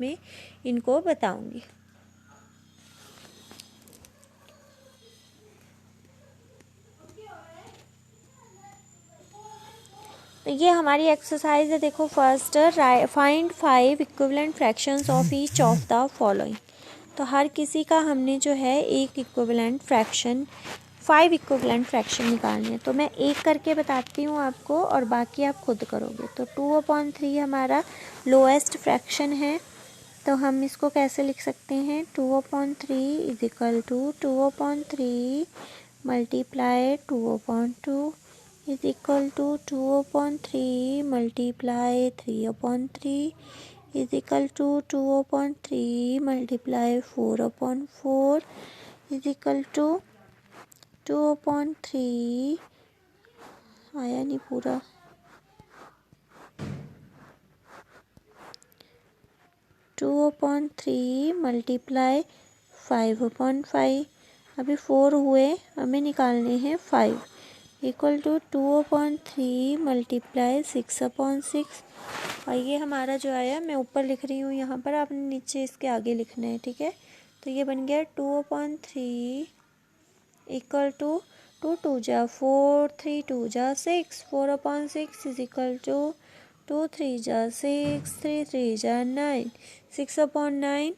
में इनको बताऊंगी। तो ये हमारी एक्सरसाइज है। देखो first, find 5 equivalent fractions of each of the following. तो हर किसी का हमने जो है एक इक्विवेलेंट फ्रैक्शन, 5 इक्विवेलेंट फ्रैक्शन निकालने हैं। तो मैं एक करके बताती हूँ आपको और बाकी आप खुद करोगे। तो 2/3 हमारा लोएस्ट फ्रैक्शन है। तो हम इसको कैसे लिख सकते हैं, 2/3 is equal to 2/3 multiply 2/2 is equal to 2/3 multiply 3/3 is equal to 2/3 multiply 4/4 is equal to 2/3, आया नहीं पूरा, 2/3 मल्टीप्लाई 5/5, अभी 4 हुए, हमें निकालने हैं 5 इक्वल टू 2/3 मल्टीप्लाई 6/6। और ये हमारा जो आया, मैं ऊपर लिख रही हूँ यहाँ पर, आपने नीचे इसके आगे लिखना है, ठीक है। तो ये बन गया 2/3 इक्वल टू 2 2 जा 4, 3 2 जा 6, 4/6 इज इक्वल टू 2 3 जा 6, 3 3 जा 9, 6/9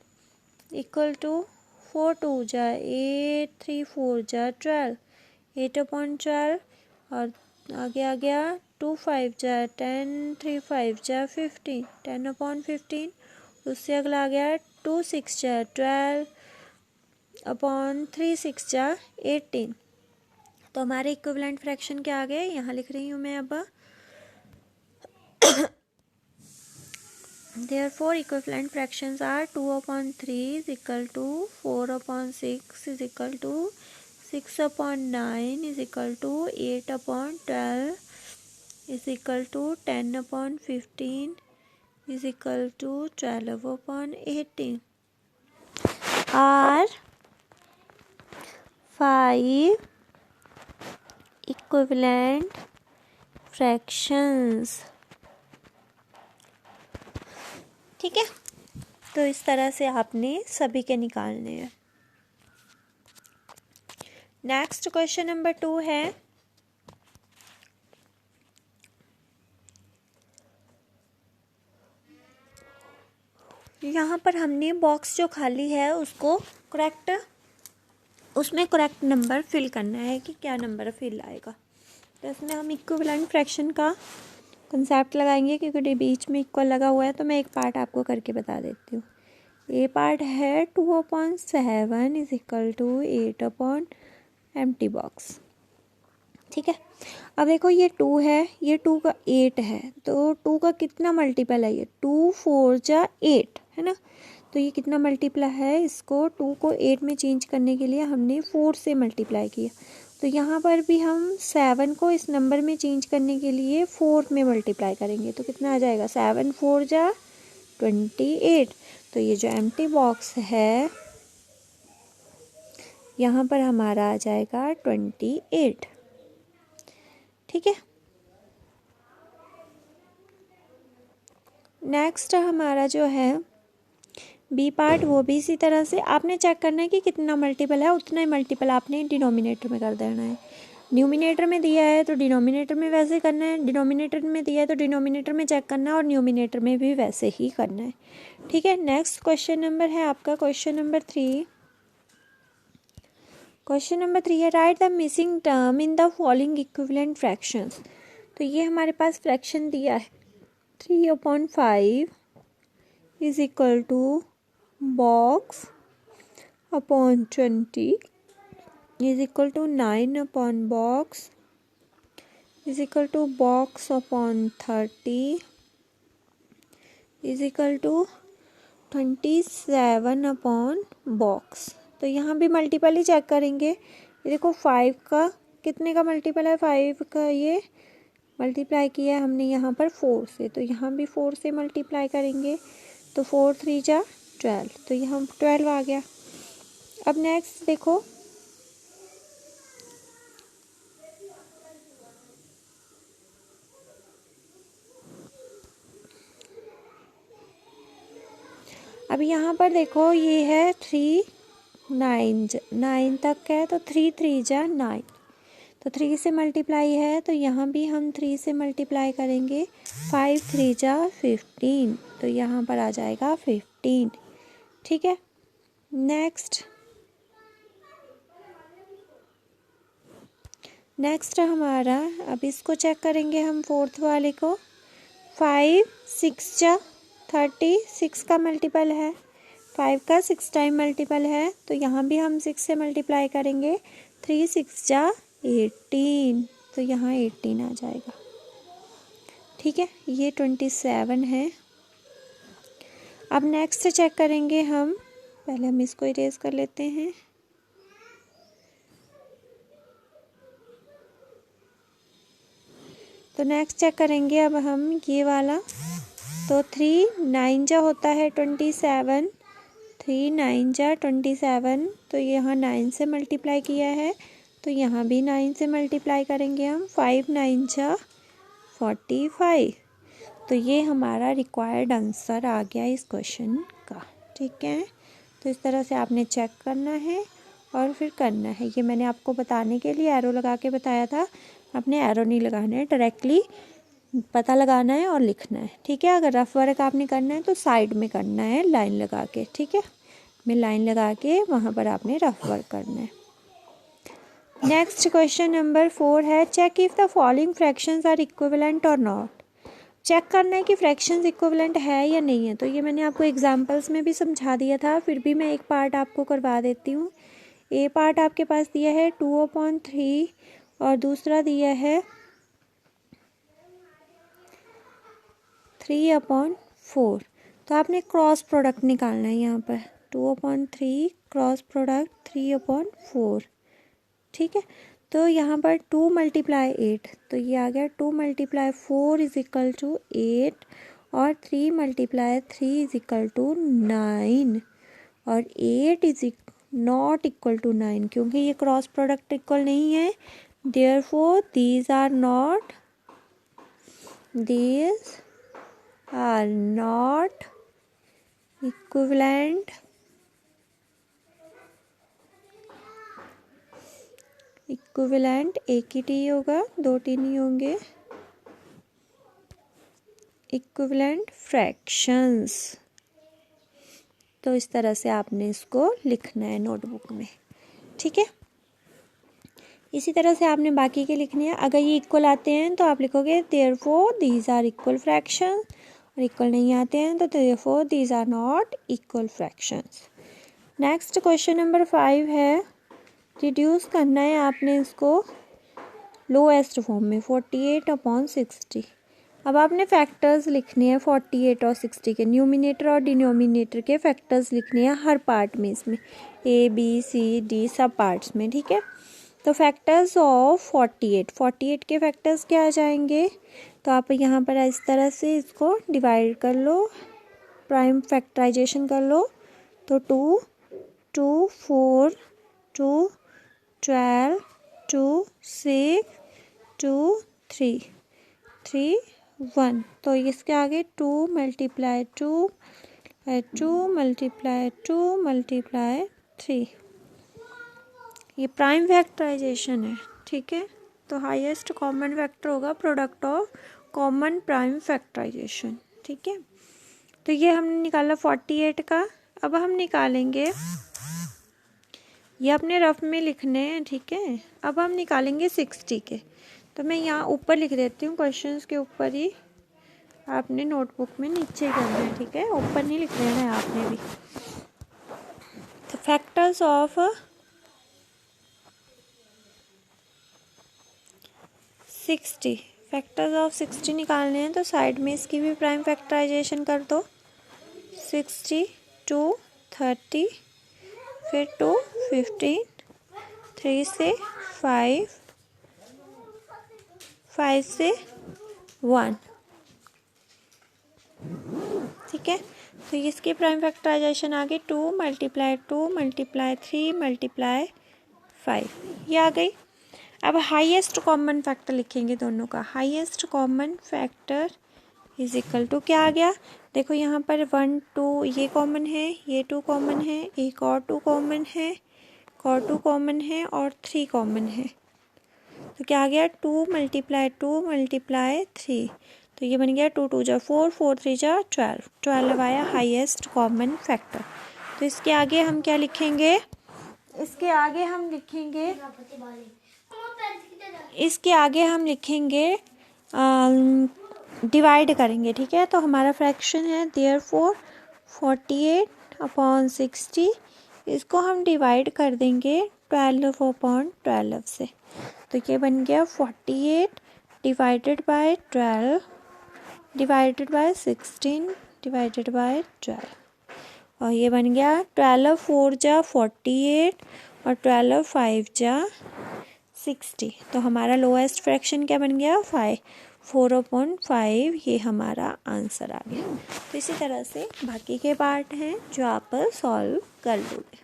इक्वल टू 4 2 जा 8, 3 4 जा 12, 8/12 और आगे आ गया 2 5 जा 10, 3 5 जा 15, 10/15। उससे अगला आ गया 2 6 जा 12/3 6 जा 18। तो हमारे इक्विवेलेंट फ्रैक्शन क्या आ गए, यहाँ लिख रही हूँ मैं अब। Therefore equivalent fractions are 2/3 is equal to 4/6 is equal to 6/9 is equal to 8/12 is equal to 10/15 is equal to 12/18 are 5 equivalent fractions। ठीक है, तो इस तरह से आपने सभी के निकालने हैं। नेक्स्ट क्वेश्चन नंबर 2 है, यहाँ पर हमने बॉक्स जो खाली है उसको उसमें करेक्ट नंबर फिल करना है कि क्या नंबर फिल आएगा। तो इसमें हम इक्विवेलेंट फ्रैक्शन का कंसेप्ट लगाएंगे, क्योंकि बीच में इक्वल लगा हुआ है। तो मैं एक पार्ट आपको करके बता देती हूँ। ये पार्ट है 2/7 is equal to 8 empty box. ठीक है, अब देखो ये 2 है, ये 2 का 8 है, तो 2 का कितना मल्टीपल है, ये 2 4 जा 8 है ना। तो ये कितना मल्टीप्लाई है, इसको 2 को 8 में चेंज करने के लिए हमने 4 से मल्टीप्लाई किया। तो यहाँ पर भी हम 7 को इस नंबर में चेंज करने के लिए 4 में मल्टीप्लाई करेंगे। तो कितना आ जाएगा, 7 4 जा 28। तो ये जो एम्प्टी बॉक्स है यहाँ पर हमारा आ जाएगा 28। ठीक है, नेक्स्ट हमारा जो है बी पार्ट, वो भी इसी तरह से आपने चेक करना है कि कितना मल्टीपल है, उतना ही मल्टीपल आपने डिनोमिनेटर में कर देना है। न्यूमिनेटर में दिया है तो डिनोमिनेटर में वैसे करना है, डिनोमिनेटर में दिया है तो डिनोमिनेटर में चेक करना है, और न्यूमिनेटर में भी वैसे ही करना है। ठीक है, नेक्स्ट क्वेश्चन नंबर है आपका क्वेश्चन नंबर 3। क्वेश्चन नंबर 3 है, write the missing term in the following equivalent fractions. तो ये हमारे पास फ्रैक्शन दिया है 3/5 is equal to box upon 20 is equal to 9/box is equal to box upon 30 is equal to 27/box। तो यहाँ भी मल्टीपल ही चेक करेंगे। ये देखो 5 का कितने का मल्टीपल है, 5 का ये मल्टीप्लाई किया है हमने यहाँ पर 4 से, तो यहाँ भी 4 से मल्टीप्लाई करेंगे। तो 4 3 जा 12, तो यहाँ 12 आ गया। अब नेक्स्ट देखो, अब यहाँ पर देखो ये है 3 9 तक है, तो 3 3 जा 9, तो 3 से मल्टीप्लाई है, तो यहाँ भी हम 3 से मल्टीप्लाई करेंगे। 5 3 जा 15, तो यहाँ पर आ जाएगा 15। ठीक है, नेक्स्ट हमारा, अब इसको चेक करेंगे हम फोर्थ वाले को। 5 6 जा 30, 6 का मल्टीपल है, 5 का 6 टाइम मल्टीपल है, तो यहाँ भी हम 6 से मल्टीप्लाई करेंगे। 3 6 जा 18, तो यहाँ 18 आ जाएगा। ठीक है, ये 27 है। अब नेक्स्ट चेक करेंगे हम, पहले हम इसको इरेज कर लेते हैं। तो नेक्स्ट चेक करेंगे अब हम ये वाला, तो 3 9 जा होता है 27, 3 9 जा 27, तो यहाँ 9 से मल्टीप्लाई किया है, तो यहाँ भी 9 से मल्टीप्लाई करेंगे हम। 5 9 जा 45, तो ये हमारा रिक्वायर्ड आंसर आ गया इस क्वेश्चन का। ठीक है, तो इस तरह से आपने चेक करना है और फिर करना है। ये मैंने आपको बताने के लिए एरो लगा के बताया था, आपने एरो नहीं लगाना है, डायरेक्टली पता लगाना है और लिखना है। ठीक है, अगर रफ वर्क आपने करना है तो साइड में करना है लाइन लगा के। ठीक है, में लाइन लगा के वहाँ पर आपने रफ वर्क करना है। नेक्स्ट क्वेश्चन नंबर 4 है, check if the following fractions are equivalent और नॉट। चेक करना है कि फ्रैक्शंस इक्विवेलेंट है या नहीं है। तो ये मैंने आपको एग्जांपल्स में भी समझा दिया था, फिर भी मैं एक पार्ट आपको करवा देती हूँ। ए पार्ट आपके पास दिया है 2/3 और दूसरा दिया है 3/4। तो आपने क्रॉस प्रोडक्ट निकालना है यहाँ पर, 2/3 क्रॉस प्रोडक्ट 3/4। ठीक है, तो यहाँ पर 2 × 8, तो ये आ गया 2 × 4 = 8 और 3 × 3 = 9 और 8 इज नॉट इक्वल टू 9, क्योंकि ये क्रॉस प्रोडक्ट इक्वल नहीं है। Therefore these are not equivalent एक ही टी होगा, 2 टी नहीं होंगे, इक्विवेलेंट फ्रैक्शंस। तो इस तरह से आपने इसको लिखना है नोटबुक में। ठीक है, इसी तरह से आपने बाकी के लिखने हैं। अगर ये इक्वल आते हैं तो आप लिखोगे therefore these are equal fraction, और इक्वल नहीं आते हैं तो therefore these are not equal fractions. Next question number 5 है, रिड्यूस करना है आपने इसको लोएस्ट फॉर्म में 48/60। अब आपने फैक्टर्स लिखने हैं 48 और 60 के, न्यूमिनेटर और डिनोमिनेटर के फैक्टर्स लिखने हैं हर पार्ट में, इसमें A B C D सब पार्ट्स में। ठीक है, तो फैक्टर्स ऑफ 48 के फैक्टर्स क्या आ जाएंगे, तो आप यहाँ पर इस तरह से इसको डिवाइड कर लो, प्राइम फैक्टराइजेशन कर लो। तो 2 2 4 2 12 2 6 2 3 3 1, तो इसके आगे 2 × 2 2 × 2 × 3, ये प्राइम फैक्टराइजेशन है। ठीक है, तो हाईएस्ट कॉमन फैक्टर होगा product of common prime factorization. ठीक है, तो ये हमने निकाला 48 का। अब हम निकालेंगे, ये अपने रफ में लिखने हैं। ठीक है, अब हम निकालेंगे 60 के। तो मैं यहाँ ऊपर लिख देती हूँ, क्वेश्चंस के ऊपर ही आपने नोटबुक में नीचे करना है। ठीक है, ऊपर नहीं लिख देना है आपने भी। तो फैक्टर्स ऑफ 60, फैक्टर्स ऑफ 60 निकालने हैं, तो साइड में इसकी भी प्राइम फैक्टराइजेशन कर दो। 60 2 30, फिर 2 15, 3 से 5, 5 से 1। ठीक है, तो इसकी प्राइम फैक्टराइजेशन आ गई 2 × 2 × 3 × 5, ये आ गई। अब हाईएस्ट कॉमन फैक्टर लिखेंगे दोनों का। Highest common factor is equal to क्या आ गया, देखो यहाँ पर 1 2 ये कॉमन है, ये 2 कॉमन है, एक और 2 कॉमन है, एक और 2 कॉमन है और 3 कॉमन है। तो क्या आ गया 2 मल्टीप्लाई 3, तो ये बन गया 2 2 जा 4, 4 3 जा 12, 12 आया हाईएस्ट कॉमन फैक्टर। तो इसके आगे हम क्या लिखेंगे, इसके आगे हम लिखेंगे डिवाइड करेंगे, ठीक है। तो हमारा फ्रैक्शन है देयरफॉर 48/60, इसको हम डिवाइड कर देंगे 12/12 से। तो ये बन गया 48 divided by 12 divided by 16 divided by 12, और ये बन गया 12 4 जा 48 और 12 5 जा 60। तो हमारा लोएस्ट फ्रैक्शन क्या बन गया 4/5, ये हमारा आंसर आ गया। तो इसी तरह से बाकी के पार्ट हैं जो आप सॉल्व कर लोगे।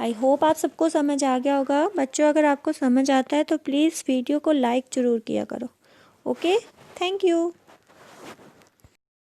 आई होप आप सबको समझ आ गया होगा। बच्चों अगर आपको समझ आता है तो प्लीज़ वीडियो को लाइक ज़रूर किया करो। Okay, thank you.